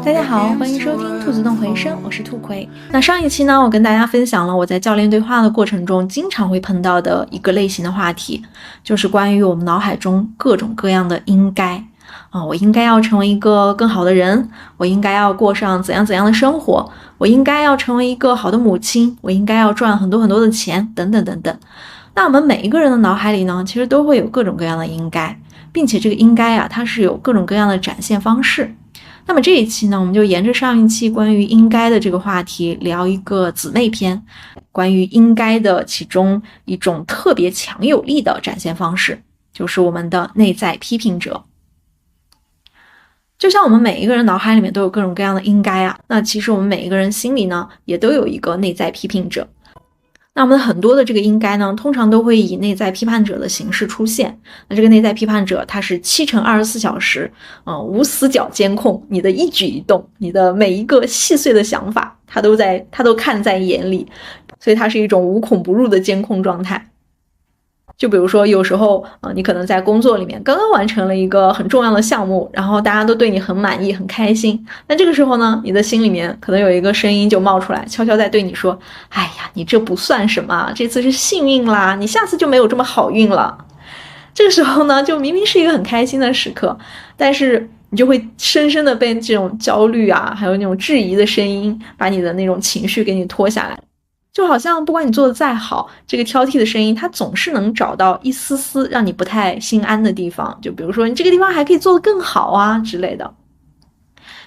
大家好，欢迎收听兔子洞回声，我是兔葵。那上一期呢，我跟大家分享了我在教练对话的过程中经常会碰到的一个类型的话题，就是关于我们脑海中各种各样的应该我应该要成为一个更好的人，我应该要过上怎样怎样的生活，我应该要成为一个好的母亲，我应该要赚很多很多的钱，等等等等。那我们每一个人的脑海里呢，其实都会有各种各样的应该，并且这个应该它是有各种各样的展现方式。那么这一期呢，我们就沿着上一期关于应该的这个话题聊一个姊妹篇，关于应该的其中一种特别强有力的展现方式，就是我们的内在批评者。就像我们每一个人脑海里面都有各种各样的应该那其实我们每一个人心里呢，也都有一个内在批评者。那我们很多的这个应该呢，通常都会以内在批判者的形式出现。那这个内在批判者，它是7×24小时，无死角监控你的一举一动，你的每一个细碎的想法，他都看在眼里，所以它是一种无孔不入的监控状态。就比如说有时候你可能在工作里面刚刚完成了一个很重要的项目，然后大家都对你很满意很开心，那这个时候呢，你的心里面可能有一个声音就冒出来，悄悄在对你说，哎呀，你这不算什么，这次是幸运啦，你下次就没有这么好运了。这个时候呢，就明明是一个很开心的时刻，但是你就会深深的被这种焦虑还有那种质疑的声音把你的那种情绪给你拖下来。就好像不管你做的再好，这个挑剔的声音它总是能找到一丝丝让你不太心安的地方，就比如说你这个地方还可以做得更好之类的。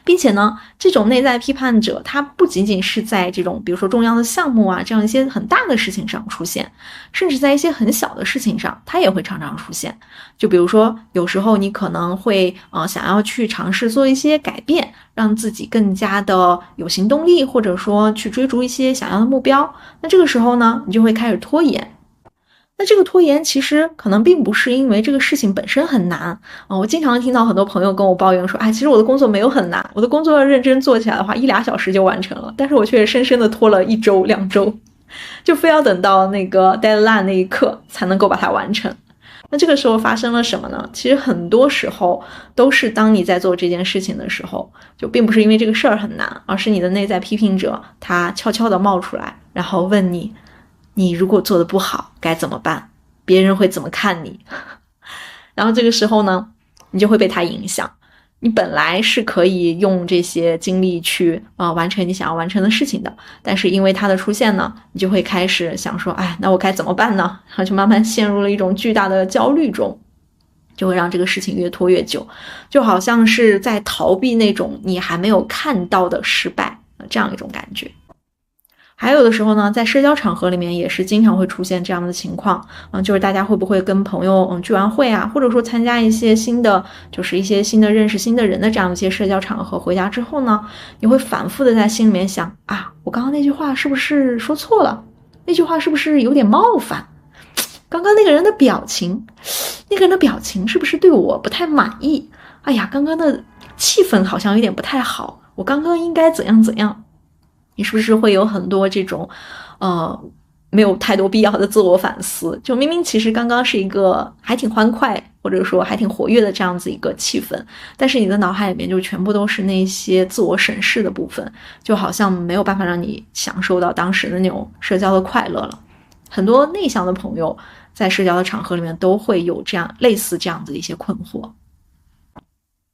并且呢，这种内在批判者它不仅仅是在这种比如说重要的项目这样一些很大的事情上出现，甚至在一些很小的事情上它也会常常出现。就比如说有时候你可能会想要去尝试做一些改变，让自己更加的有行动力，或者说去追逐一些想要的目标，那这个时候呢，你就会开始拖延。那这个拖延其实可能并不是因为这个事情本身很难我经常听到很多朋友跟我抱怨说，其实我的工作没有很难，我的工作要认真做起来的话1-2小时就完成了，但是我却深深的拖了1周2周，就非要等到那个 deadline 那一刻才能够把它完成。那这个时候发生了什么呢？其实很多时候都是当你在做这件事情的时候，就并不是因为这个事儿很难，而是你的内在批评者他悄悄的冒出来，然后问你如果做得不好该怎么办？别人会怎么看你？然后这个时候呢，你就会被他影响。你本来是可以用这些精力去完成你想要完成的事情的，但是因为他的出现呢，你就会开始想说，那我该怎么办呢？然后就慢慢陷入了一种巨大的焦虑中，就会让这个事情越拖越久，就好像是在逃避那种你还没有看到的失败这样一种感觉。还有的时候呢，在社交场合里面也是经常会出现这样的情况就是大家会不会跟朋友聚完会或者说参加一些新的认识新的人的这样一些社交场合，回家之后呢，你会反复的在心里面想我刚刚那句话是不是说错了？那句话是不是有点冒犯？刚刚那个人的表情是不是对我不太满意？哎呀，刚刚的气氛好像有点不太好，我刚刚应该怎样怎样？你是不是会有很多这种没有太多必要的自我反思？就明明其实刚刚是一个还挺欢快或者说还挺活跃的这样子一个气氛，但是你的脑海里面就全部都是那些自我审视的部分，就好像没有办法让你享受到当时的那种社交的快乐了。很多内向的朋友在社交的场合里面都会有类似这样子的一些困惑。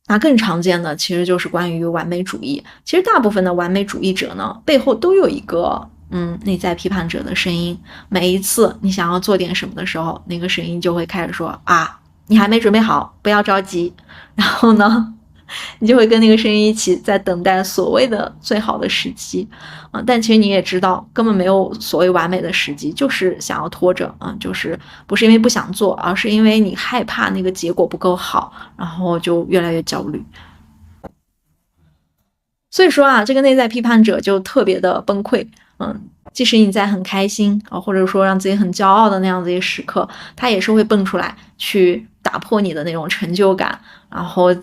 那更常见的其实就是关于完美主义。其实大部分的完美主义者呢，背后都有一个内在批判者的声音。每一次你想要做点什么的时候，那个声音就会开始说你还没准备好，不要着急。然后呢，你就会跟那个声音一起在等待所谓的最好的时机但其实你也知道根本没有所谓完美的时机，就是想要拖着就是不是因为不想做，而是因为你害怕那个结果不够好，然后就越来越焦虑。所以说这个内在批判者就特别的崩溃即使你在很开心或者说让自己很骄傲的那样子一个时刻，他也是会蹦出来去打破你的那种成就感，然后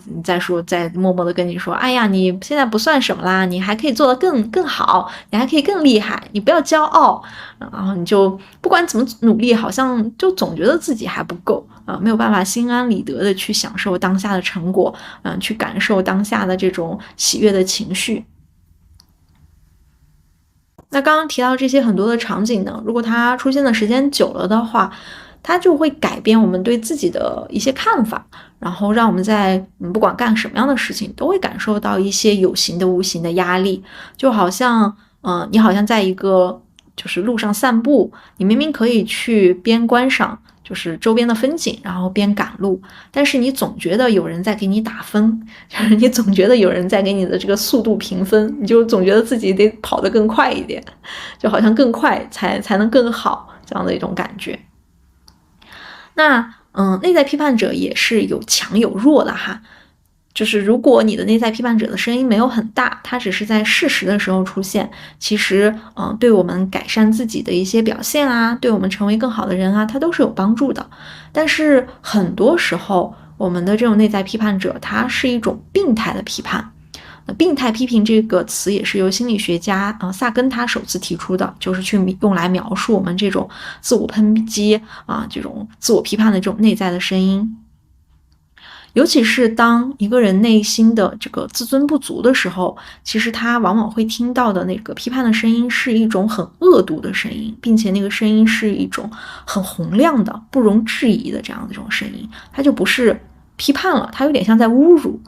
再默默的跟你说，哎呀，你现在不算什么啦，你还可以做得更好，你还可以更厉害，你不要骄傲。然后你就不管怎么努力，好像就总觉得自己还不够啊，没有办法心安理得的去享受当下的成果，去感受当下的这种喜悦的情绪。那刚刚提到这些很多的场景呢，如果它出现的时间久了的话，它就会改变我们对自己的一些看法，然后让我们在不管干什么样的事情，都会感受到一些有形的无形的压力，就好像你好像在一个就是路上散步，你明明可以去边观赏就是周边的风景，然后边赶路，但是你总觉得有人在给你打分，就是你总觉得有人在给你的这个速度评分，你就总觉得自己得跑得更快一点，就好像更快才能更好这样的一种感觉。那内在批判者也是有强有弱的哈，就是如果你的内在批判者的声音没有很大，它只是在适时的时候出现，其实对我们改善自己的一些表现啊，对我们成为更好的人啊，它都是有帮助的。但是很多时候我们的这种内在批判者，它是一种病态的批判。病态批评这个词也是由心理学家萨根他首次提出的，就是去用来描述我们这种自我抨击这种自我批判的这种内在的声音。尤其是当一个人内心的这个自尊不足的时候，其实他往往会听到的那个批判的声音是一种很恶毒的声音，并且那个声音是一种很洪亮的、不容置疑的这样的一种声音，它就不是批判了，它有点像在侮辱。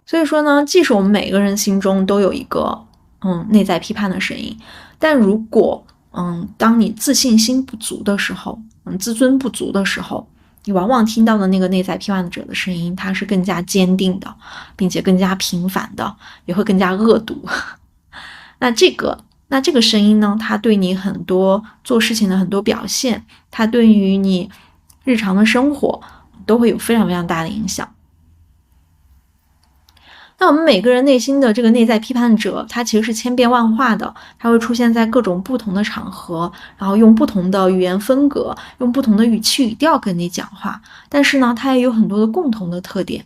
所以说呢，即使我们每个人心中都有一个内在批判的声音，但如果当你自信心不足的时候，自尊不足的时候，你往往听到的那个内在批判者的声音，它是更加坚定的，并且更加频繁的，也会更加恶毒。那这个声音呢，它对你很多做事情的很多表现，它对于你日常的生活都会有非常非常大的影响。那我们每个人内心的这个内在批判者，他其实是千变万化的，他会出现在各种不同的场合，然后用不同的语言风格，用不同的语气语调跟你讲话，但是呢，他也有很多的共同的特点。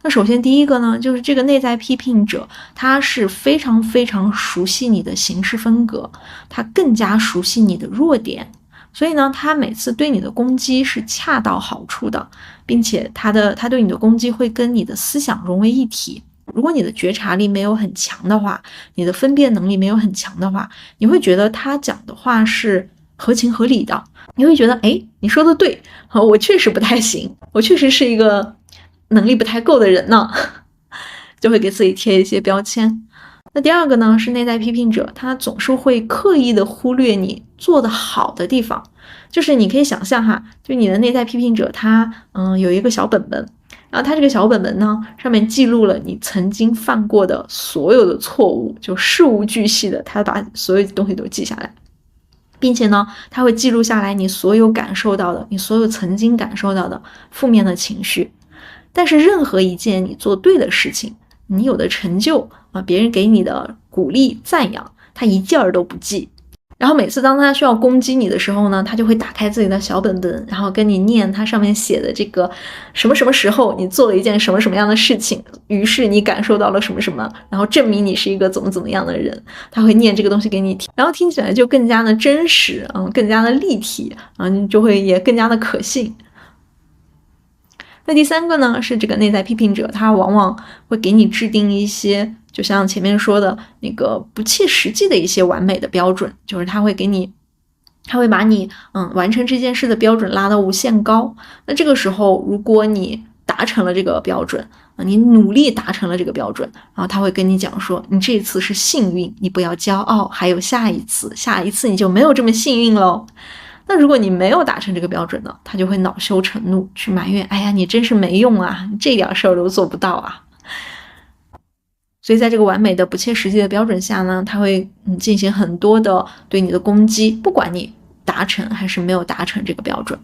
那首先第一个呢，就是这个内在批评者，他是非常非常熟悉你的行事风格，他更加熟悉你的弱点，所以呢，他每次对你的攻击是恰到好处的，并且他对你的攻击会跟你的思想融为一体。如果你的觉察力没有很强的话，你的分辨能力没有很强的话，你会觉得他讲的话是合情合理的，你会觉得你说的对，我确实不太行，我确实是一个能力不太够的人呢，就会给自己贴一些标签。那第二个呢，是内在批评者，他总是会刻意的忽略你做得好的地方，就是你可以想象哈，就你的内在批评者他有一个小本本，然后他这个小本本呢，上面记录了你曾经犯过的所有的错误，就事无巨细的，他把所有东西都记下来，并且呢，他会记录下来你所有感受到的，你所有曾经感受到的负面的情绪。但是任何一件你做对的事情，你有的成就别人给你的鼓励赞扬，他一件儿都不记。然后每次当他需要攻击你的时候呢，他就会打开自己的小本本，然后跟你念他上面写的这个什么什么时候你做了一件什么什么样的事情，于是你感受到了什么什么，然后证明你是一个怎么怎么样的人，他会念这个东西给你听，然后听起来就更加的真实，更加的立体，你就会也更加的可信。那第三个呢，是这个内在批评者，他往往会给你制定一些就像前面说的那个不切实际的一些完美的标准，就是他会把你完成这件事的标准拉到无限高。那这个时候如果你达成了这个标准，你努力达成了这个标准，然后他会跟你讲说，你这一次是幸运，你不要骄傲，还有下一次你就没有这么幸运咯。那如果你没有达成这个标准呢，他就会恼羞成怒，去埋怨，哎呀，你真是没用啊，你这点事儿都做不到啊。所以在这个完美的不切实际的标准下呢，他会进行很多的对你的攻击，不管你达成还是没有达成这个标准。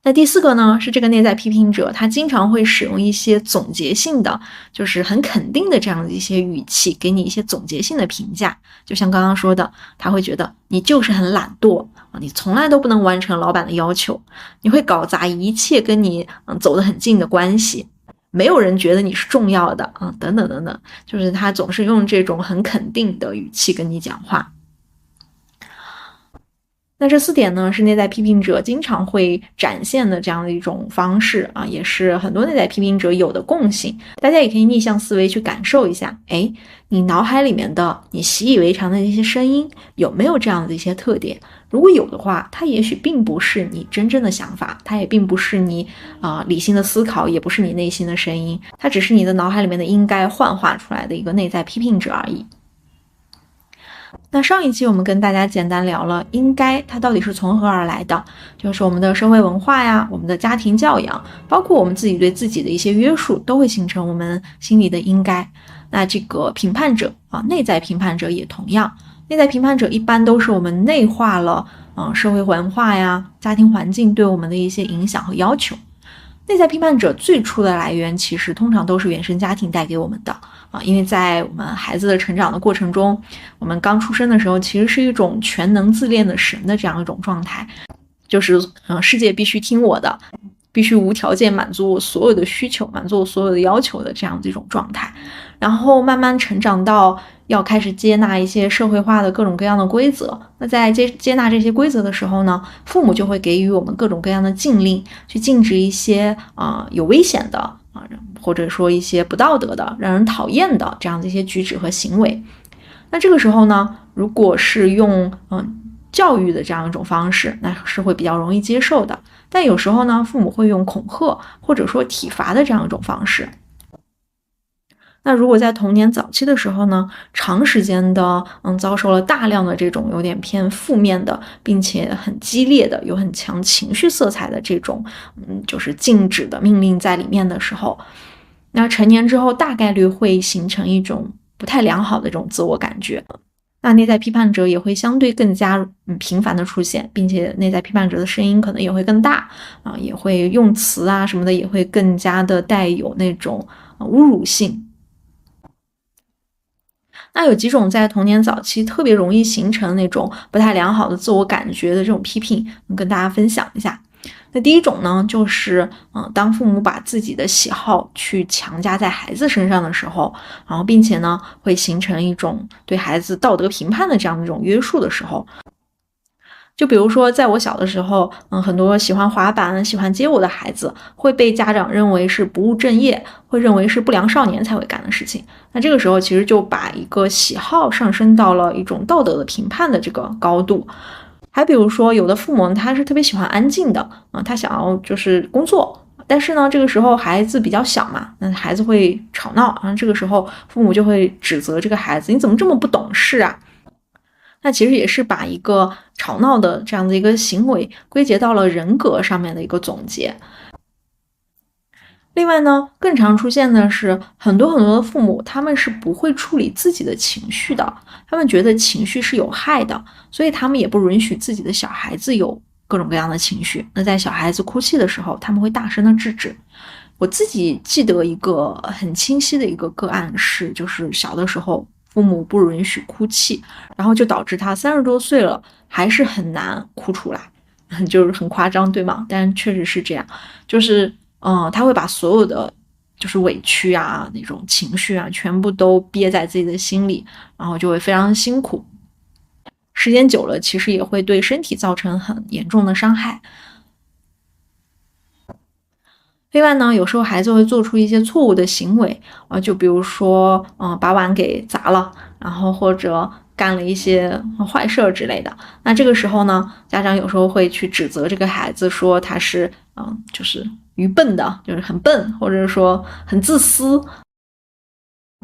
那第4个呢，是这个内在批评者，他经常会使用一些总结性的，就是很肯定的这样的一些语气，给你一些总结性的评价。就像刚刚说的，他会觉得你就是很懒惰啊，你从来都不能完成老板的要求，你会搞砸一切跟你走得很近的关系，没有人觉得你是重要的啊，等等等等，就是他总是用这种很肯定的语气跟你讲话。那这4点呢，是内在批评者经常会展现的这样的一种方式啊，也是很多内在批评者有的共性。大家也可以逆向思维去感受一下，你脑海里面的你习以为常的一些声音，有没有这样的一些特点？如果有的话，它也许并不是你真正的想法，它也并不是你理性的思考，也不是你内心的声音，它只是你的脑海里面的应该幻化出来的一个内在批评者而已。那上一期我们跟大家简单聊了应该它到底是从何而来的，就是我们的社会文化呀，我们的家庭教养，包括我们自己对自己的一些约束，都会形成我们心里的应该。那这个评判者内在评判者也同样，内在评判者一般都是我们内化了社会文化呀，家庭环境对我们的一些影响和要求。内在批判者最初的来源其实通常都是原生家庭带给我们的因为在我们孩子的成长的过程中，我们刚出生的时候其实是一种全能自恋的神的这样一种状态，就是世界必须听我的，必须无条件满足我所有的需求，满足我所有的要求的这样的一种状态。然后慢慢成长到要开始接纳一些社会化的各种各样的规则。那在接纳这些规则的时候呢，父母就会给予我们各种各样的禁令，去禁止一些有危险的或者说一些不道德的、让人讨厌的这样的一些举止和行为。那这个时候呢，如果是用教育的这样一种方式，那是会比较容易接受的。但有时候呢，父母会用恐吓或者说体罚的这样一种方式。那如果在童年早期的时候呢，长时间的遭受了大量的这种有点偏负面的，并且很激烈的、有很强情绪色彩的这种就是禁止的命令在里面的时候，那成年之后大概率会形成一种不太良好的这种自我感觉。那内在批判者也会相对更加频繁的出现，并且内在批判者的声音可能也会更大也会用词什么的也会更加的带有那种侮辱性。那有几种在童年早期特别容易形成那种不太良好的自我感觉的这种批评，跟大家分享一下。那第一种呢，就是当父母把自己的喜好去强加在孩子身上的时候，然后并且呢会形成一种对孩子道德评判的这样的一种约束的时候。就比如说在我小的时候，很多喜欢滑板、喜欢街舞的孩子会被家长认为是不务正业，会认为是不良少年才会干的事情。那这个时候其实就把一个喜好上升到了一种道德的评判的这个高度。还比如说有的父母他是特别喜欢安静的他想要就是工作，但是呢这个时候孩子比较小嘛，那孩子会吵闹这个时候父母就会指责这个孩子，你怎么这么不懂事啊？那其实也是把一个吵闹的这样的一个行为归结到了人格上面的一个总结。另外呢，更常出现的是很多的父母他们是不会处理自己的情绪的，他们觉得情绪是有害的，所以他们也不允许自己的小孩子有各种各样的情绪。那在小孩子哭泣的时候，他们会大声的制止。我自己记得一个很清晰的一个个案是，就是小的时候父母不允许哭泣，然后就导致他30多岁了还是很难哭出来，就是很夸张对吗？但确实是这样，就是他会把所有的就是委屈那种情绪全部都憋在自己的心里，然后就会非常辛苦，时间久了其实也会对身体造成很严重的伤害。另外呢，有时候孩子会做出一些错误的行为就比如说把碗给砸了，然后或者干了一些坏事之类的。那这个时候呢，家长有时候会去指责这个孩子，说他是就是愚笨的，就是很笨，或者说很自私。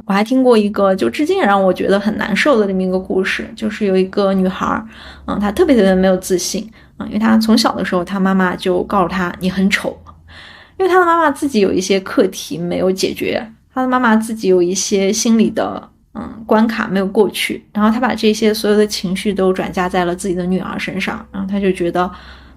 我还听过一个就至今也让我觉得很难受的这么一个故事，就是有一个女孩她特别特别没有自信因为她从小的时候她妈妈就告诉她你很丑。因为他的妈妈自己有一些课题没有解决，他的妈妈自己有一些心理的关卡没有过去，然后他把这些所有的情绪都转嫁在了自己的女儿身上，然后他就觉得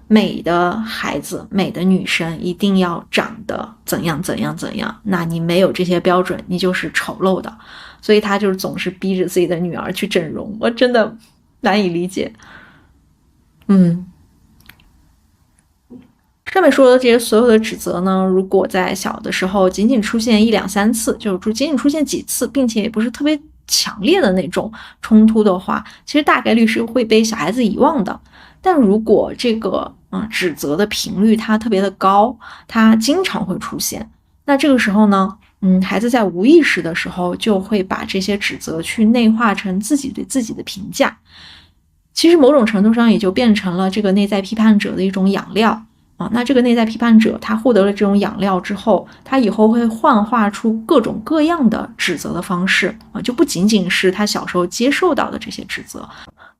美的孩子、美的女生一定要长得怎样怎样怎样，那你没有这些标准，你就是丑陋的。所以他就是总是逼着自己的女儿去整容，我真的难以理解。上面说的这些所有的指责呢，如果在小的时候仅仅出现一两三次，就是仅仅出现几次，并且也不是特别强烈的那种冲突的话，其实大概率是会被小孩子遗忘的。但如果这个指责的频率它特别的高，它经常会出现，那这个时候呢，孩子在无意识的时候就会把这些指责去内化成自己对自己的评价，其实某种程度上也就变成了这个内在批判者的一种养料。那这个内在批判者他获得了这种养料之后，他以后会幻化出各种各样的指责的方式就不仅仅是他小时候接受到的这些指责，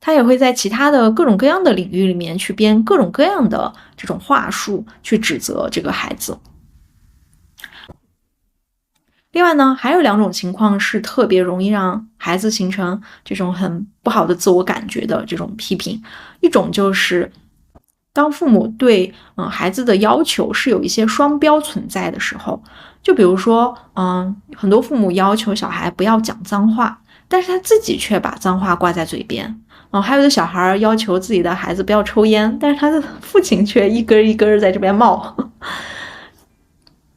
他也会在其他的各种各样的领域里面去编各种各样的这种话术去指责这个孩子。另外呢，还有两种情况是特别容易让孩子形成这种很不好的自我感觉的这种批评。一种就是当父母对孩子的要求是有一些双标存在的时候，就比如说很多父母要求小孩不要讲脏话，但是他自己却把脏话挂在嘴边。还有的小孩要求自己的孩子不要抽烟，但是他的父亲却一根一根在这边冒。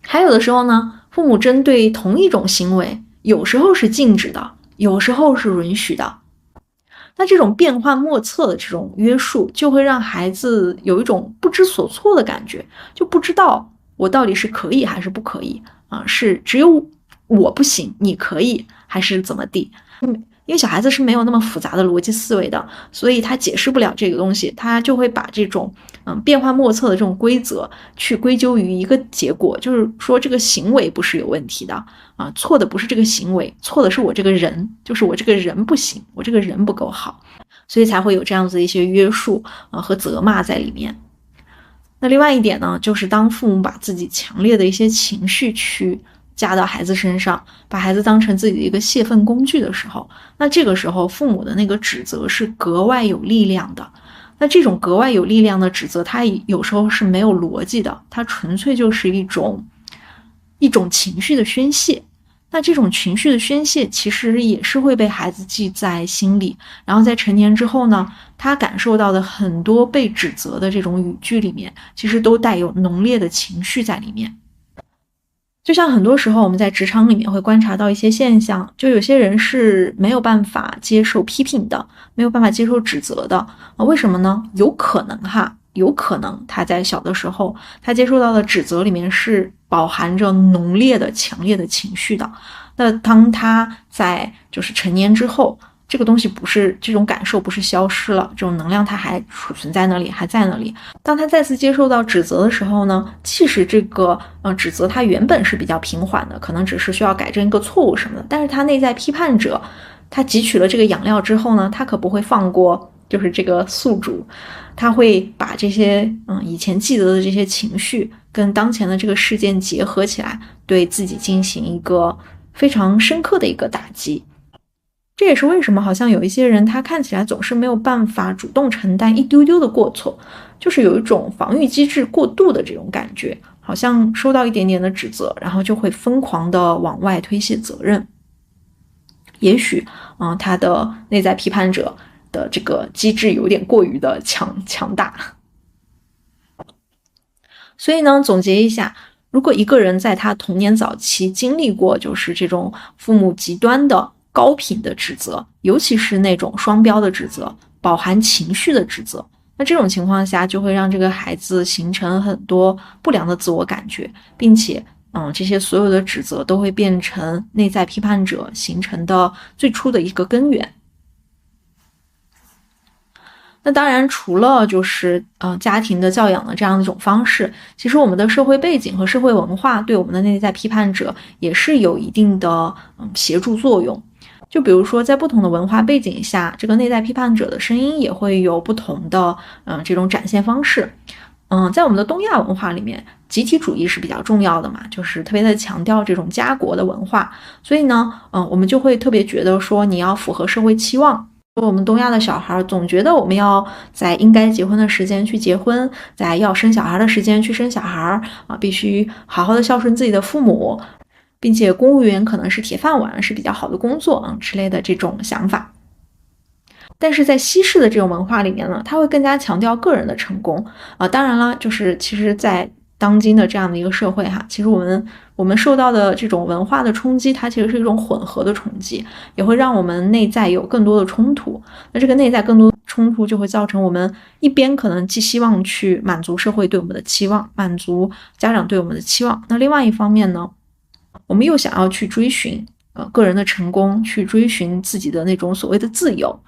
还有的时候呢，父母针对同一种行为，有时候是禁止的，有时候是允许的。那这种变幻莫测的这种约束，就会让孩子有一种不知所措的感觉，就不知道我到底是可以还是不可以是只有我不行，你可以，还是怎么地？因为小孩子是没有那么复杂的逻辑思维的，所以他解释不了这个东西，他就会把这种变幻莫测的这种规则去归咎于一个结果，就是说这个行为不是有问题的错的不是这个行为，错的是我这个人，就是我这个人不行，我这个人不够好，所以才会有这样子的一些约束和责骂在里面。那另外一点呢，就是当父母把自己强烈的一些情绪去加到孩子身上，把孩子当成自己的一个泄愤工具的时候，那这个时候父母的那个指责是格外有力量的。那这种格外有力量的指责，它有时候是没有逻辑的，它纯粹就是一种情绪的宣泄。那这种情绪的宣泄其实也是会被孩子记在心里，然后在成年之后呢，他感受到的很多被指责的这种语句里面，其实都带有浓烈的情绪在里面。就像很多时候我们在职场里面会观察到一些现象，就有些人是没有办法接受批评的，没有办法接受指责的为什么呢？有可能他在小的时候他接受到的指责里面是饱含着浓烈的强烈的情绪的，那当他在就是成年之后，这个东西不是这种感受不是消失了，这种能量它还储存在那里，还在那里。当他再次接受到指责的时候呢，即使这个指责它原本是比较平缓的，可能只是需要改正一个错误什么的，但是他内在批判者他汲取了这个养料之后呢，他可不会放过就是这个宿主，他会把这些以前记得的这些情绪跟当前的这个事件结合起来，对自己进行一个非常深刻的一个打击。这也是为什么好像有一些人他看起来总是没有办法主动承担一丢丢的过错，就是有一种防御机制过度的这种感觉，好像收到一点点的指责，然后就会疯狂的往外推卸责任。也许他的内在批判者的这个机制有点过于的强大。所以呢，总结一下，如果一个人在他童年早期经历过就是这种父母极端的高频的指责，尤其是那种双标的指责，饱含情绪的指责，那这种情况下就会让这个孩子形成很多不良的自我感觉，并且这些所有的指责都会变成内在批判者形成的最初的一个根源。那当然除了就是家庭的教养的这样一种方式，其实我们的社会背景和社会文化对我们的内在批判者也是有一定的协助作用。就比如说在不同的文化背景下，这个内在批判者的声音也会有不同的这种展现方式。在我们的东亚文化里面，集体主义是比较重要的嘛，就是特别的强调这种家国的文化，所以呢我们就会特别觉得说你要符合社会期望，我们东亚的小孩总觉得我们要在应该结婚的时间去结婚，在要生小孩的时间去生小孩啊，必须好好的孝顺自己的父母，并且公务员可能是铁饭碗，是比较好的工作之类的这种想法。但是在西式的这种文化里面呢，它会更加强调个人的成功当然了，就是其实在当今的这样的一个社会其实我们受到的这种文化的冲击，它其实是一种混合的冲击，也会让我们内在有更多的冲突。那这个内在更多的冲突就会造成我们一边可能既希望去满足社会对我们的期望，满足家长对我们的期望，那另外一方面呢，我们又想要去追寻个人的成功，去追寻自己的那种所谓的自由。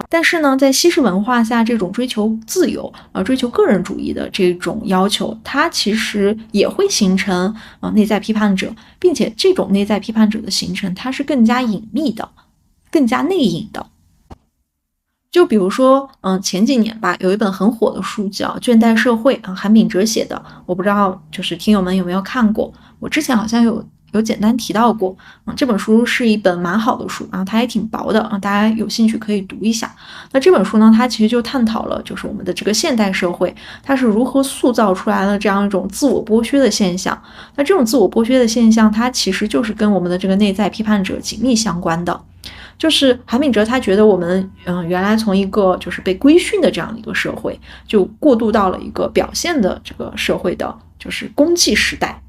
但是呢，在西式文化下，这种追求自由追求个人主义的这种要求，它其实也会形成内在批判者，并且这种内在批判者的形成，它是更加隐秘的，更加内隐的。就比如说，前几年吧，有一本很火的书叫《倦怠社会》韩炳哲写的，我不知道就是听友们有没有看过，我之前好像有简单提到过，这本书是一本蛮好的书它也挺薄的大家有兴趣可以读一下。那这本书呢，它其实就探讨了就是我们的这个现代社会，它是如何塑造出来了这样一种自我剥削的现象。那这种自我剥削的现象，它其实就是跟我们的这个内在批判者紧密相关的。就是韩炳哲他觉得我们原来从一个就是被规训的这样的一个社会，就过渡到了一个表现的这个社会的就是公祭时代。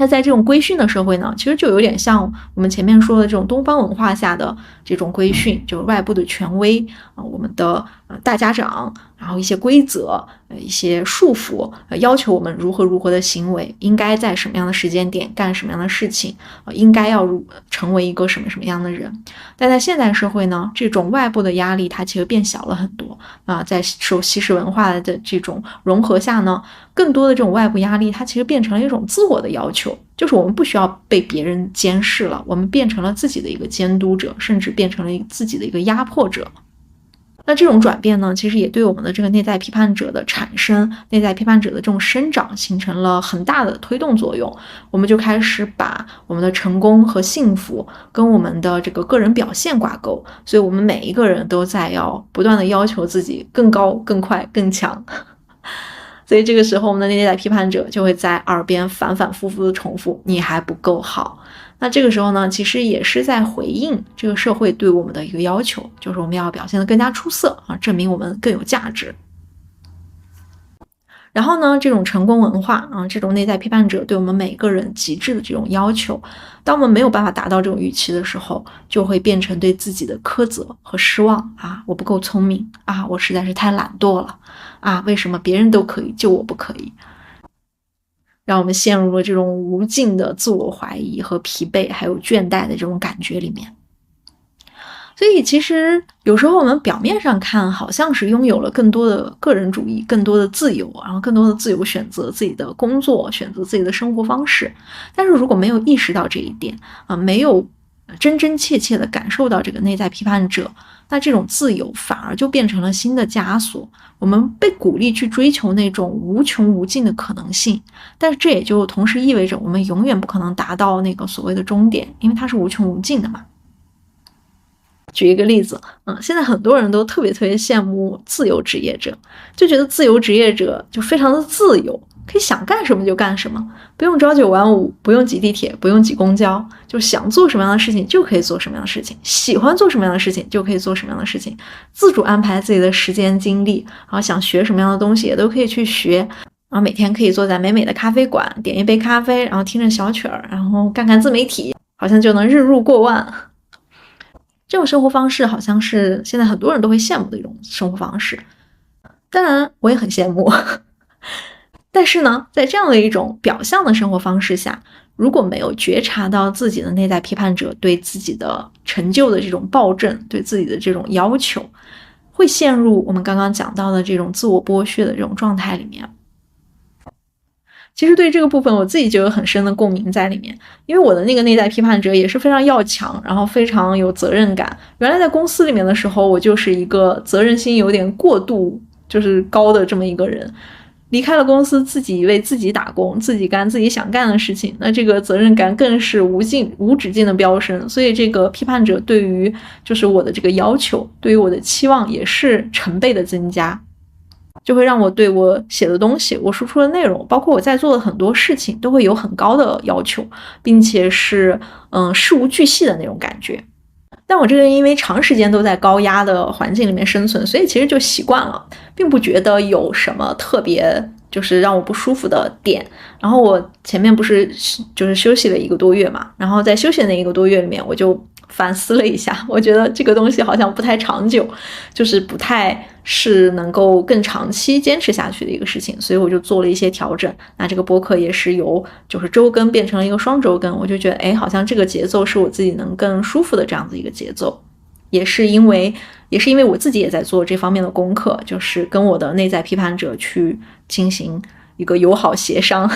那在这种规训的社会呢，其实就有点像我们前面说的这种东方文化下的这种规训，就是外部的权威我们的大家长，然后一些规则一些束缚要求我们如何的行为，应该在什么样的时间点干什么样的事情应该要成为一个什么样的人。但在现代社会呢，这种外部的压力它其实变小了很多在受西式文化的这种融合下呢，更多的这种外部压力它其实变成了一种自我的要求，就是我们不需要被别人监视了，我们变成了自己的一个监督者，甚至变成了自己的一个压迫者。那这种转变呢，其实也对我们的这个内在批判者的产生，内在批判者的这种生长形成了很大的推动作用。我们就开始把我们的成功和幸福跟我们的这个个人表现挂钩，所以我们每一个人都在要不断的要求自己更高、更快、更强。所以这个时候我们的内在批判者就会在耳边反反复复的重复，你还不够好。那这个时候呢，其实也是在回应这个社会对我们的一个要求，就是我们要表现得更加出色证明我们更有价值。然后呢，这种成功文化这种内在批判者对我们每个人极致的这种要求，当我们没有办法达到这种预期的时候，就会变成对自己的苛责和失望我不够聪明我实在是太懒惰了为什么别人都可以就我不可以，让我们陷入了这种无尽的自我怀疑和疲惫还有倦怠的这种感觉里面。所以其实有时候我们表面上看好像是拥有了更多的个人主义，更多的自由，然后更多的自由选择自己的工作，选择自己的生活方式，但是如果没有意识到这一点没有真真切切的感受到这个内在批判者，那这种自由反而就变成了新的枷锁。我们被鼓励去追求那种无穷无尽的可能性，但是这也就同时意味着我们永远不可能达到那个所谓的终点，因为它是无穷无尽的嘛。举一个例子现在很多人都特别羡慕自由职业者，就觉得自由职业者就非常的自由，可以想干什么就干什么，不用朝九晚五，不用挤地铁，不用挤公交，就想做什么样的事情就可以做什么样的事情，喜欢做什么样的事情就可以做什么样的事情，自主安排自己的时间精力，然后想学什么样的东西也都可以去学，然后每天可以坐在美美的咖啡馆点一杯咖啡，然后听着小曲儿，然后干干自媒体，好像就能日入过万。这种生活方式好像是现在很多人都会羡慕的一种生活方式，当然我也很羡慕但是呢，在这样的一种表象的生活方式下，如果没有觉察到自己的内在批判者对自己的成就的这种暴政，对自己的这种要求，会陷入我们刚刚讲到的这种自我剥削的这种状态里面。其实对这个部分我自己就有很深的共鸣在里面，因为我的那个内在批判者也是非常要强，然后非常有责任感。原来在公司里面的时候，我就是一个责任心有点过度就是高的这么一个人，离开了公司，自己为自己打工，自己干自己想干的事情，那这个责任感更是无止境的飙升。所以这个批判者对于就是我的这个要求，对于我的期望也是成倍的增加，就会让我对我写的东西，我输出的内容，包括我在做的很多事情，都会有很高的要求，并且是事无巨细的那种感觉。但我这个人因为长时间都在高压的环境里面生存，所以其实就习惯了，并不觉得有什么特别就是让我不舒服的点。然后我前面不是就是休息了1个多月嘛，然后在休息的那1个多月里面，我就反思了一下，我觉得这个东西好像不太长久，就是不太是能够更长期坚持下去的一个事情，所以我就做了一些调整。那这个播客也是由就是周更变成了一个双周更，我就觉得好像这个节奏是我自己能更舒服的这样子一个节奏。也是因为我自己也在做这方面的功课，就是跟我的内在批判者去进行一个友好协商，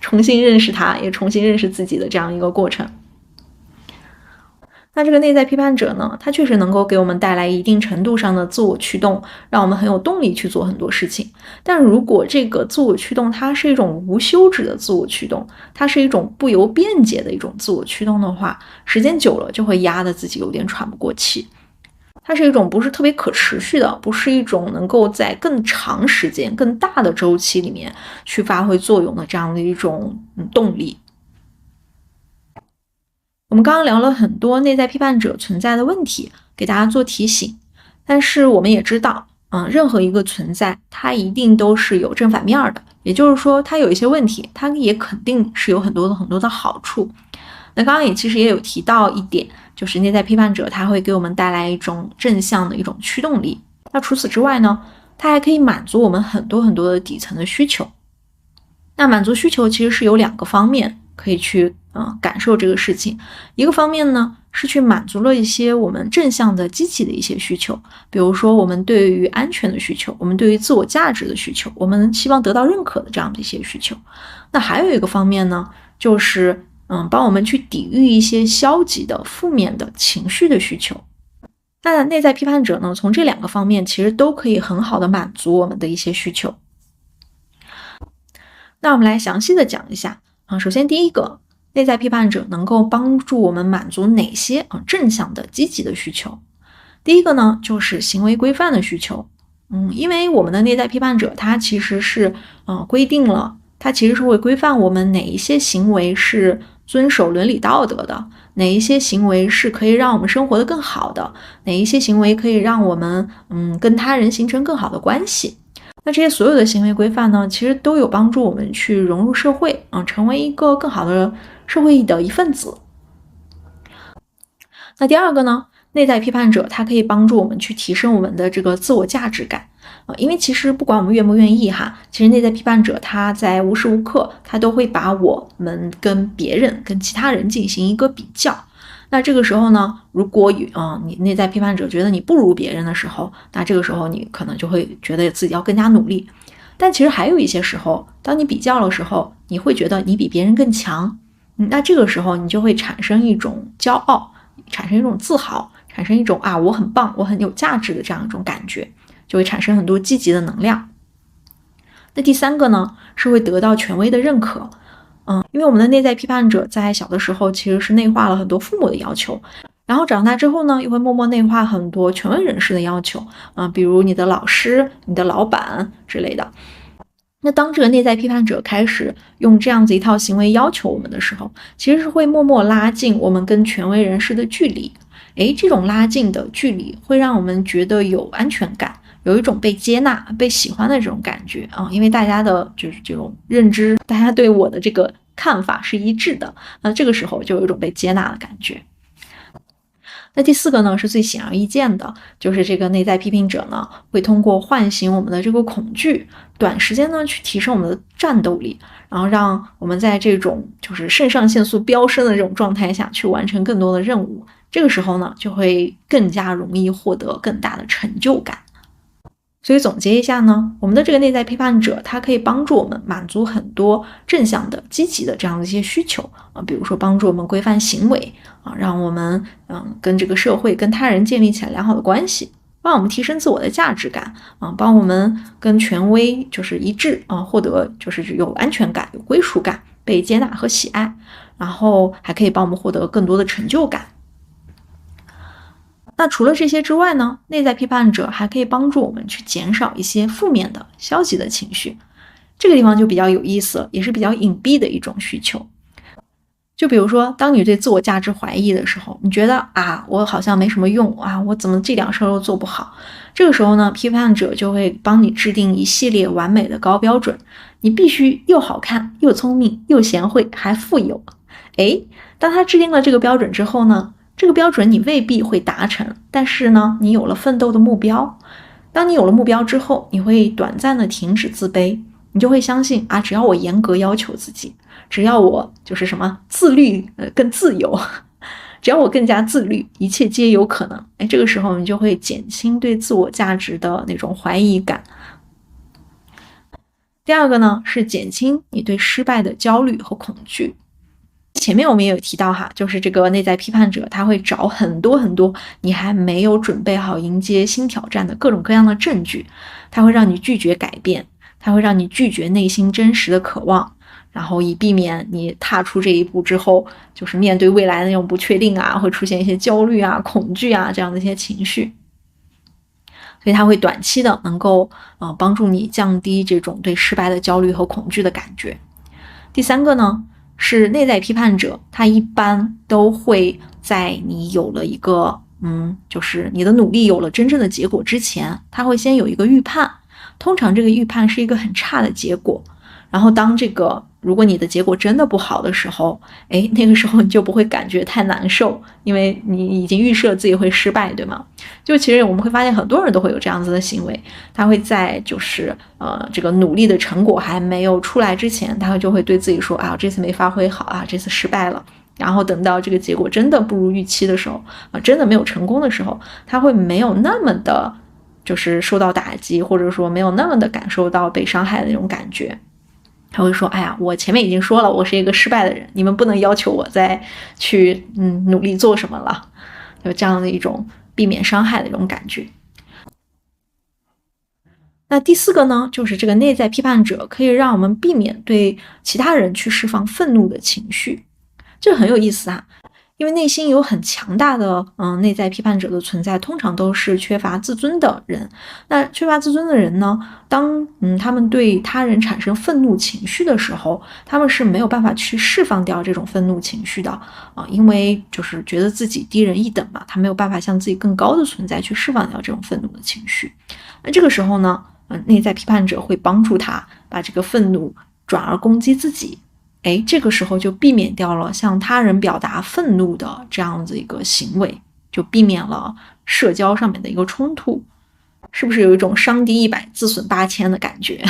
重新认识他，也重新认识自己的这样一个过程。那这个内在批判者呢，它确实能够给我们带来一定程度上的自我驱动，让我们很有动力去做很多事情。但如果这个自我驱动它是一种无休止的自我驱动，它是一种不由辩解的一种自我驱动的话，时间久了就会压得自己有点喘不过气。它是一种不是特别可持续的，不是一种能够在更长时间、更大的周期里面去发挥作用的这样的一种动力。我们刚刚聊了很多内在批判者存在的问题，给大家做提醒。但是我们也知道，任何一个存在，它一定都是有正反面的。也就是说，它有一些问题，它也肯定是有很多的好处。那刚刚其实也有提到一点，就是内在批判者，它会给我们带来一种正向的一种驱动力。那除此之外呢，它还可以满足我们很多的底层的需求。那满足需求其实是有2个方面可以去感受这个事情。一个方面呢，是去满足了一些我们正向的积极的一些需求，比如说我们对于安全的需求，我们对于自我价值的需求，我们希望得到认可的这样的一些需求。那还有一个方面呢，就是帮我们去抵御一些消极的负面的情绪的需求。那内在批判者呢，从这2个方面其实都可以很好的满足我们的一些需求。那我们来详细的讲一下首先第一个，内在批判者能够帮助我们满足哪些正向的积极的需求。第一个呢，就是行为规范的需求。因为我们的内在批判者他其实是规定了，他其实是会规范我们哪一些行为是遵守伦理道德的，哪一些行为是可以让我们生活得更好的，哪一些行为可以让我们跟他人形成更好的关系。那这些所有的行为规范呢，其实都有帮助我们去融入社会成为一个更好的社会的一份子。那第二个呢，内在批判者它可以帮助我们去提升我们的这个自我价值感因为其实不管我们愿不愿意其实内在批判者他在无时无刻他都会把我们跟别人跟其他人进行一个比较。那这个时候呢，如果你内在批判者觉得你不如别人的时候，那这个时候你可能就会觉得自己要更加努力。但其实还有一些时候，当你比较的时候，你会觉得你比别人更强那这个时候你就会产生一种骄傲，产生一种自豪，产生一种我很棒，我很有价值的这样一种感觉，就会产生很多积极的能量。那第三个呢，是会得到权威的认可因为我们的内在批判者在小的时候其实是内化了很多父母的要求，然后长大之后呢，又会默默内化很多权威人士的要求比如你的老师、你的老板之类的。那当这个内在批判者开始用这样子一套行为要求我们的时候，其实是会默默拉近我们跟权威人士的距离。这种拉近的距离会让我们觉得有安全感，有一种被接纳、被喜欢的这种感觉因为大家的就是这种认知，大家对我的这个看法是一致的，那这个时候就有一种被接纳的感觉。那第四个呢，是最显而易见的，就是这个内在批评者呢，会通过唤醒我们的这个恐惧，短时间呢去提升我们的战斗力，然后让我们在这种就是肾上腺素飙升的这种状态下去完成更多的任务。这个时候呢，就会更加容易获得更大的成就感。所以总结一下呢，我们的这个内在批判者，它可以帮助我们满足很多正向的、积极的这样的一些需求比如说帮助我们规范行为让我们跟这个社会、跟他人建立起来良好的关系。帮我们提升自我的价值感帮我们跟权威就是一致获得就是有安全感、有归属感、被接纳和喜爱，然后还可以帮我们获得更多的成就感。那除了这些之外呢，内在批判者还可以帮助我们去减少一些负面的、消极的情绪。这个地方就比较有意思了，也是比较隐蔽的一种需求。就比如说，当你对自我价值怀疑的时候，你觉得我好像没什么用我怎么这点事儿都做不好？这个时候呢，批判者就会帮你制定一系列完美的高标准，你必须又好看、又聪明、又贤惠，还富有。当他制定了这个标准之后呢，这个标准你未必会达成，但是呢，你有了奋斗的目标。当你有了目标之后，你会短暂的停止自卑，你就会相信只要我严格要求自己，只要我就是自律更自由，只要我更加自律，一切皆有可能。这个时候你就会减轻对自我价值的那种怀疑感。第二个呢，是减轻你对失败的焦虑和恐惧。前面我们也有提到就是这个内在批判者他会找很多很多你还没有准备好迎接新挑战的各种各样的证据，他会让你拒绝改变，他会让你拒绝内心真实的渴望，然后以避免你踏出这一步之后就是面对未来的那种不确定会出现一些焦虑恐惧这样的一些情绪。所以他会短期的能够帮助你降低这种对失败的焦虑和恐惧的感觉。第三个呢，是内在批判者，他一般都会在你有了一个就是你的努力有了真正的结果之前，他会先有一个预判，通常这个预判是一个很差的结果，然后当如果你的结果真的不好的时候，那个时候你就不会感觉太难受，因为你已经预设自己会失败，对吗？就其实我们会发现很多人都会有这样子的行为，他会在这个努力的成果还没有出来之前，他就会对自己说这次没发挥好这次失败了。然后等到这个结果真的不如预期的时候真的没有成功的时候，他会没有那么的就是受到打击，或者说没有那么的感受到被伤害的那种感觉。他会说我前面已经说了我是一个失败的人，你们不能要求我再去努力做什么了，有这样的一种避免伤害的一种感觉。那第四个呢，就是这个内在批判者可以让我们避免对其他人去释放愤怒的情绪。这很有意思因为内心有很强大的内在批判者的存在，通常都是缺乏自尊的人。那缺乏自尊的人呢，当他们对他人产生愤怒情绪的时候，他们是没有办法去释放掉这种愤怒情绪的因为就是觉得自己低人一等嘛，他没有办法向自己更高的存在去释放掉这种愤怒的情绪。那这个时候呢，内在批判者会帮助他把这个愤怒转而攻击自己。这个时候就避免掉了向他人表达愤怒的这样子一个行为，就避免了社交上面的一个冲突。是不是有一种伤敌100自损8000的感觉？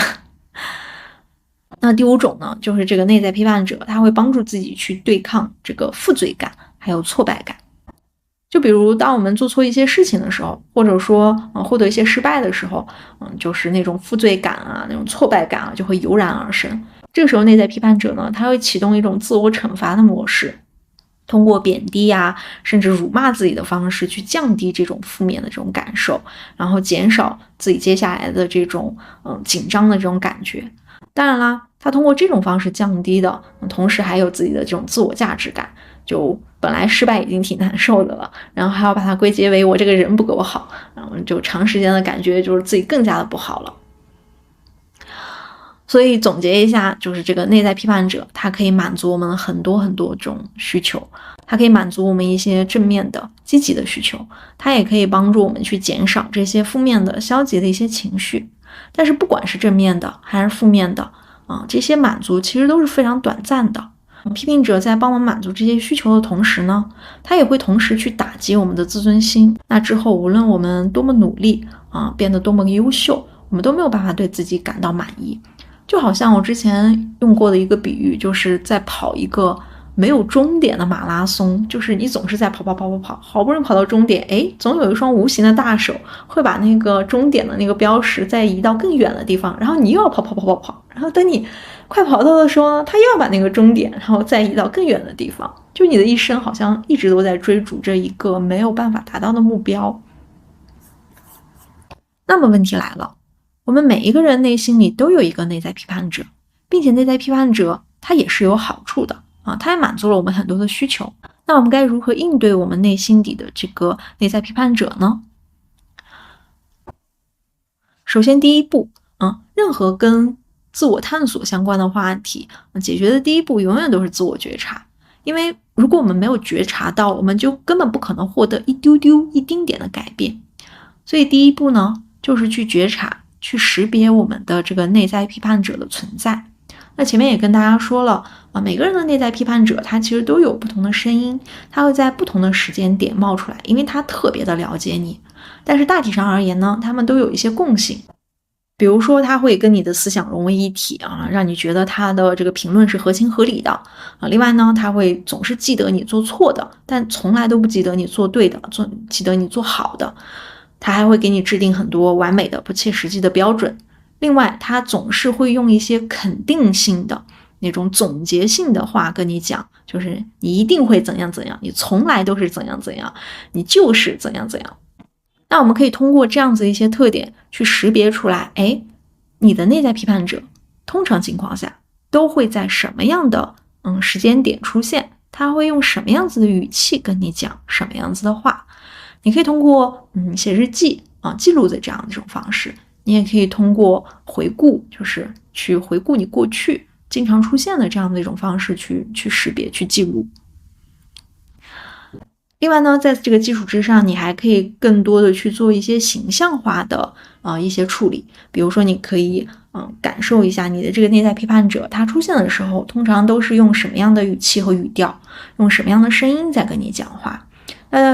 那第五种呢，就是这个内在批判者他会帮助自己去对抗这个负罪感还有挫败感。就比如当我们做错一些事情的时候，或者说获得一些失败的时候就是那种负罪感那种挫败感就会油然而生。这个时候内在批判者呢，他会启动一种自我惩罚的模式，通过贬低甚至辱骂自己的方式去降低这种负面的这种感受，然后减少自己接下来的这种紧张的这种感觉。当然啦，他通过这种方式降低的同时还有自己的这种自我价值感，就本来失败已经挺难受的了，然后还要把它归结为我这个人不够好，然后就长时间的感觉就是自己更加的不好了。所以总结一下，就是这个内在批判者他可以满足我们很多很多种需求，它可以满足我们一些正面的积极的需求，它也可以帮助我们去减少这些负面的消极的一些情绪。但是不管是正面的还是负面的这些满足其实都是非常短暂的。批评者在帮我们满足这些需求的同时呢，他也会同时去打击我们的自尊心。那之后无论我们多么努力变得多么优秀，我们都没有办法对自己感到满意。就好像我之前用过的一个比喻，就是在跑一个没有终点的马拉松，就是你总是在跑，好不容易跑到终点，总有一双无形的大手会把那个终点的那个标识再移到更远的地方，然后你又要跑，然后等你快跑到的时候呢，他又要把那个终点然后再移到更远的地方，就你的一生好像一直都在追逐着一个没有办法达到的目标。那么问题来了，我们每一个人内心里都有一个内在批判者，并且内在批判者它也是有好处的啊，它也满足了我们很多的需求。那我们该如何应对我们内心底的这个内在批判者呢？首先第一步，任何跟自我探索相关的话题，解决的第一步永远都是自我觉察。因为如果我们没有觉察到，我们就根本不可能获得一丁点的改变。所以第一步呢，就是去觉察，去识别我们的这个内在批判者的存在。那前面也跟大家说了每个人的内在批判者他其实都有不同的声音，他会在不同的时间点冒出来，因为他特别的了解你。但是大体上而言呢，他们都有一些共性，比如说他会跟你的思想融为一体让你觉得他的这个评论是合情合理的另外呢，他会总是记得你做错的，但从来都不记得你做对的，记得你做好的。他还会给你制定很多完美的不切实际的标准。另外他总是会用一些肯定性的那种总结性的话跟你讲，就是你一定会怎样怎样，你从来都是怎样怎样，你就是怎样怎样。那我们可以通过这样子一些特点去识别出来，你的内在批判者通常情况下都会在什么样的时间点出现，他会用什么样子的语气跟你讲什么样子的话。你可以通过写日记记录的这样的一种方式，你也可以通过回顾，就是去回顾你过去经常出现的这样的一种方式去识别去记录。另外呢，在这个基础之上，你还可以更多的去做一些形象化的一些处理。比如说你可以感受一下你的这个内在批判者他出现的时候通常都是用什么样的语气和语调，用什么样的声音在跟你讲话。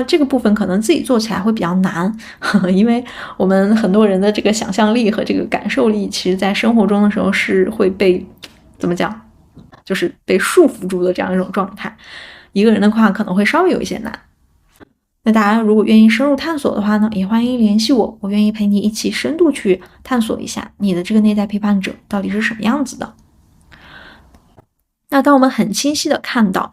这个部分可能自己做起来会比较难因为我们很多人的这个想象力和这个感受力其实在生活中的时候是会被怎么讲，就是被束缚住的这样一种状态，一个人的话可能会稍微有一些难。那大家如果愿意深入探索的话呢，也欢迎联系我，我愿意陪你一起深度去探索一下你的这个内在批判者到底是什么样子的。那当我们很清晰的看到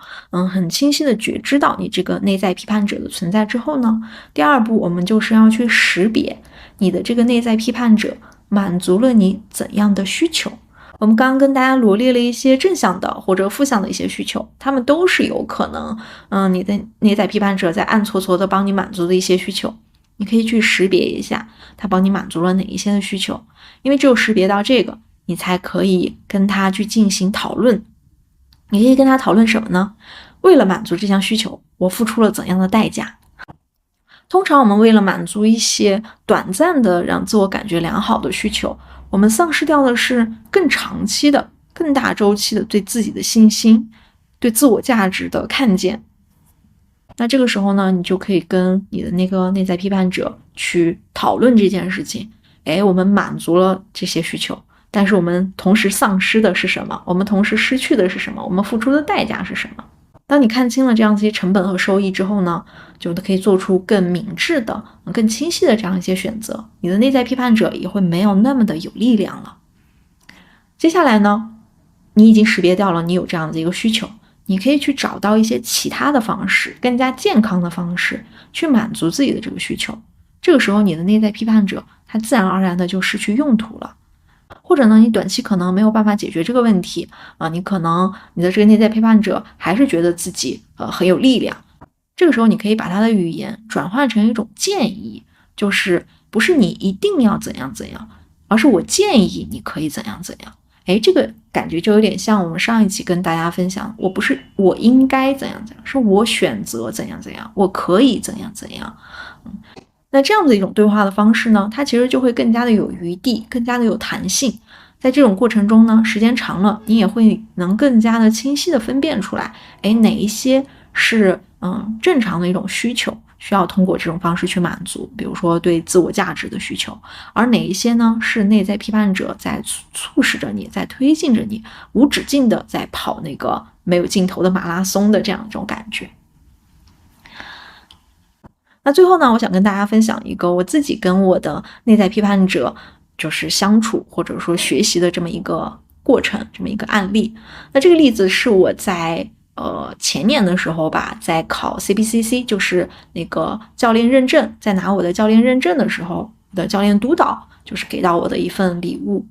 很清晰的觉知到你这个内在批判者的存在之后呢，第二步我们就是要去识别你的这个内在批判者满足了你怎样的需求。我们刚刚跟大家罗列了一些正向的或者负向的一些需求，他们都是有可能你的内在批判者在暗搓搓的帮你满足的一些需求。你可以去识别一下他帮你满足了哪一些的需求，因为只有识别到这个，你才可以跟他去进行讨论。你可以跟他讨论什么呢？为了满足这项需求，我付出了怎样的代价？通常我们为了满足一些短暂的让自我感觉良好的需求，我们丧失掉的是更长期的更大周期的对自己的信心，对自我价值的看见。那这个时候呢，你就可以跟你的那个内在批判者去讨论这件事情。我们满足了这些需求，但是我们同时丧失的是什么？我们同时失去的是什么？我们付出的代价是什么？当你看清了这样一些成本和收益之后呢，就可以做出更明智的更清晰的这样一些选择，你的内在批判者也会没有那么的有力量了。接下来呢，你已经识别掉了你有这样的一个需求，你可以去找到一些其他的方式，更加健康的方式去满足自己的这个需求。这个时候你的内在批判者它自然而然的就失去用途了。或者呢，你短期可能没有办法解决这个问题你可能你的这个内在批判者还是觉得自己很有力量。这个时候你可以把他的语言转换成一种建议，就是不是你一定要怎样怎样，而是我建议你可以怎样怎样。这个感觉就有点像我们上一期跟大家分享，我不是我应该怎样怎样，是我选择怎样怎样，我可以怎样怎样。那这样的一种对话的方式呢，它其实就会更加的有余地，更加的有弹性。在这种过程中呢，时间长了，你也会能更加的清晰的分辨出来，哪一些是正常的一种需求，需要通过这种方式去满足，比如说对自我价值的需求，而哪一些呢是内在批判者在促使着你，在推进着你，无止境的在跑那个没有尽头的马拉松的这样一种感觉。那最后呢，我想跟大家分享一个我自己跟我的内在批判者就是相处或者说学习的这么一个过程，这么一个案例。那这个例子是我在前年的时候吧，在考 CBCC 就是那个教练认证，在拿我的教练认证的时候的教练督导就是给到我的一份礼物。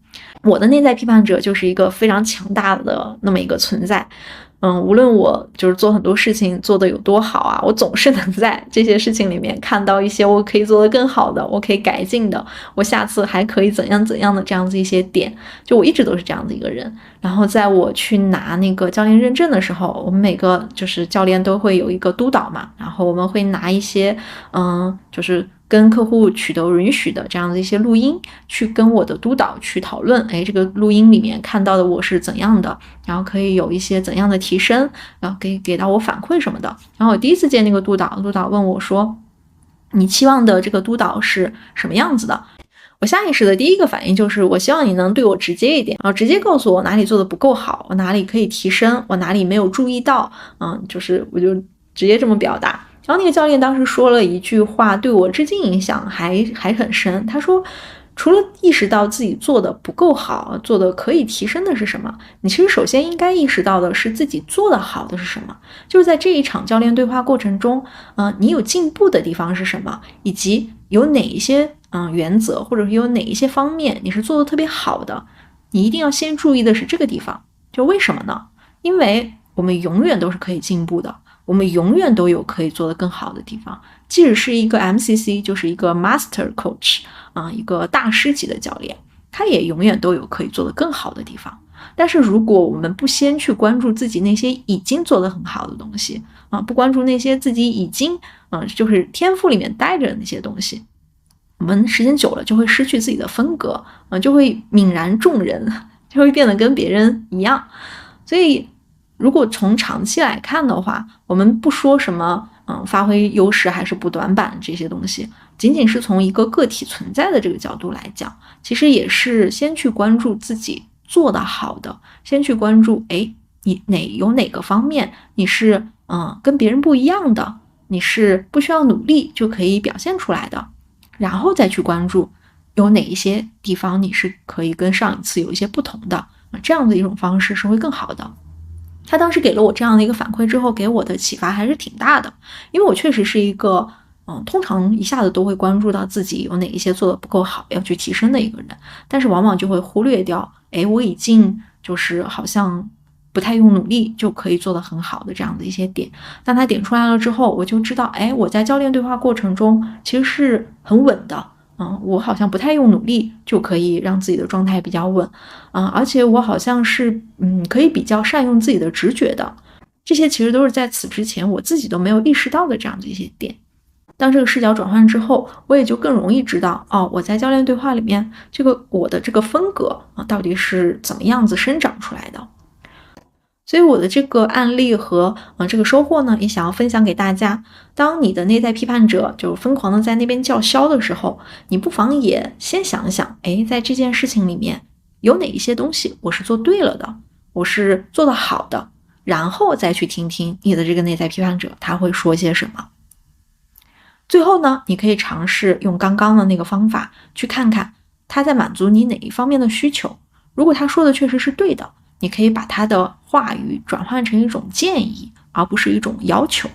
我的内在批判者就是一个非常强大的那么一个存在。无论我就是做很多事情做得有多好啊，我总是能在这些事情里面看到一些我可以做得更好的，我可以改进的，我下次还可以怎样怎样的这样子一些点。就我一直都是这样子一个人。然后在我去拿那个教练认证的时候，我们每个就是教练都会有一个督导嘛，然后我们会拿一些就是跟客户取得允许的这样的一些录音，去跟我的督导去讨论，这个录音里面看到的我是怎样的，然后可以有一些怎样的提升，然后给到我反馈什么的。然后我第一次见那个督导问我说，你期望的这个督导是什么样子的？我下意识的第一个反应就是我希望你能对我直接一点，然后直接告诉我哪里做的不够好，我哪里可以提升，我哪里没有注意到，就是我就直接这么表达。然后那个教练当时说了一句话，对我至今影响还很深。他说，除了意识到自己做的不够好，做的可以提升的是什么，你其实首先应该意识到的是自己做的好的是什么。就是在这一场教练对话过程中，你有进步的地方是什么，以及有哪一些原则，或者是有哪一些方面你是做的特别好的，你一定要先注意的是这个地方。就为什么呢？因为我们永远都是可以进步的，我们永远都有可以做得更好的地方。即使是一个 MCC， 就是一个 Master Coach 一个大师级的教练，他也永远都有可以做得更好的地方。但是如果我们不先去关注自己那些已经做得很好的东西不关注那些自己已经就是天赋里面带着的那些东西，我们时间久了就会失去自己的风格就会泯然众人，就会变得跟别人一样。所以如果从长期来看的话，我们不说什么发挥优势还是补短板这些东西，仅仅是从一个个体存在的这个角度来讲，其实也是先去关注自己做得好的，先去关注你有哪个方面你是跟别人不一样的，你是不需要努力就可以表现出来的，然后再去关注有哪一些地方你是可以跟上一次有一些不同的，这样的一种方式是会更好的。他当时给了我这样的一个反馈之后，给我的启发还是挺大的。因为我确实是一个通常一下子都会关注到自己有哪一些做的不够好要去提升的一个人，但是往往就会忽略掉我已经就是好像不太用努力就可以做得很好的这样的一些点。当他点出来了之后，我就知道我在教练对话过程中其实是很稳的，我好像不太用努力就可以让自己的状态比较稳，而且我好像是可以比较善用自己的直觉的。这些其实都是在此之前我自己都没有意识到的这样的一些点。当这个视角转换之后，我也就更容易知道我在教练对话里面我的这个风格到底是怎么样子生长出来的。所以我的这个案例和这个收获呢，也想要分享给大家。当你的内在批判者就疯狂的在那边叫嚣的时候，你不妨也先想想在这件事情里面有哪一些东西我是做对了的，我是做得好的，然后再去听听你的这个内在批判者他会说些什么。最后呢，你可以尝试用刚刚的那个方法去看看他在满足你哪一方面的需求。如果他说的确实是对的，你可以把他的话语转换成一种建议，而不是一种要求。